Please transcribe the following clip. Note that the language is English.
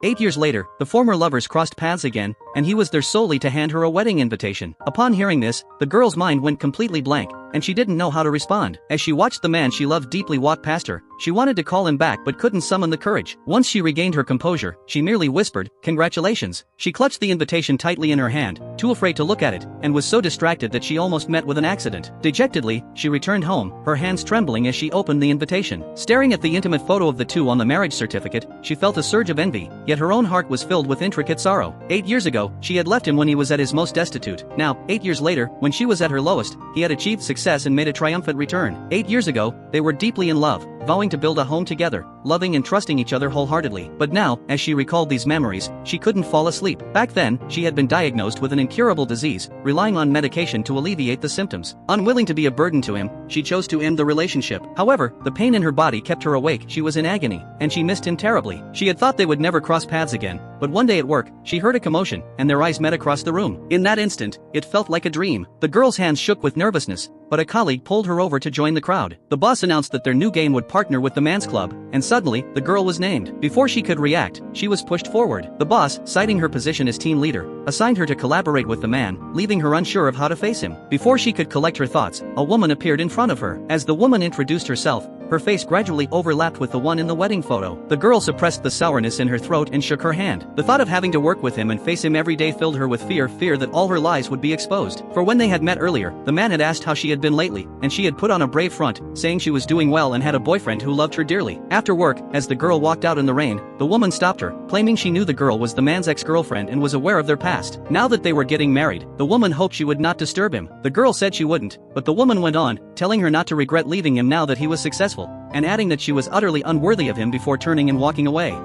8 years later, the former lovers crossed paths again, and he was there solely to hand her a wedding invitation. Upon hearing this, the girl's mind went completely blank, and she didn't know how to respond. As she watched the man she loved deeply walk past her, she wanted to call him back but couldn't summon the courage. Once she regained her composure, she merely whispered, "Congratulations." She clutched the invitation tightly in her hand, too afraid to look at it, and was so distracted that she almost met with an accident. Dejectedly, she returned home, her hands trembling as she opened the invitation. Staring at the intimate photo of the two on the marriage certificate, she felt a surge of envy, yet her own heart was filled with intricate sorrow. 8 years ago, she had left him when he was at his most destitute. Now, 8 years later, when she was at her lowest, he had achieved success and made a triumphant return. 8 years ago, they were deeply in love, vowing to build a home together, loving and trusting each other wholeheartedly. But now, as she recalled these memories, she couldn't fall asleep. Back then, she had been diagnosed with an incurable disease, relying on medication to alleviate the symptoms. Unwilling to be a burden to him, she chose to end the relationship. However, the pain in her body kept her awake. She was in agony, and she missed him terribly. She had thought they would never cross paths again, but one day at work, she heard a commotion, and their eyes met across the room. In that instant, it felt like a dream. The girl's hands shook with nervousness, but a colleague pulled her over to join the crowd. The boss announced that their new game would partner with the man's club, and suddenly, the girl was named. Before she could react, she was pushed forward. The boss, citing her position as team leader, assigned her to collaborate with the man, leaving her unsure of how to face him. Before she could collect her thoughts, a woman appeared in front of her. As the woman introduced herself, her face gradually overlapped with the one in the wedding photo. The girl suppressed the sourness in her throat and shook her hand. The thought of having to work with him and face him every day filled her with fear that all her lies would be exposed. For when they had met earlier, the man had asked how she had been lately, and she had put on a brave front, saying she was doing well and had a boyfriend who loved her dearly. After work, as the girl walked out in the rain, the woman stopped her, claiming she knew the girl was the man's ex-girlfriend and was aware of their past. Now that they were getting married, the woman hoped she would not disturb him. The girl said she wouldn't, but the woman went on, telling her not to regret leaving him now that he was successful, and adding that she was utterly unworthy of him before turning and walking away.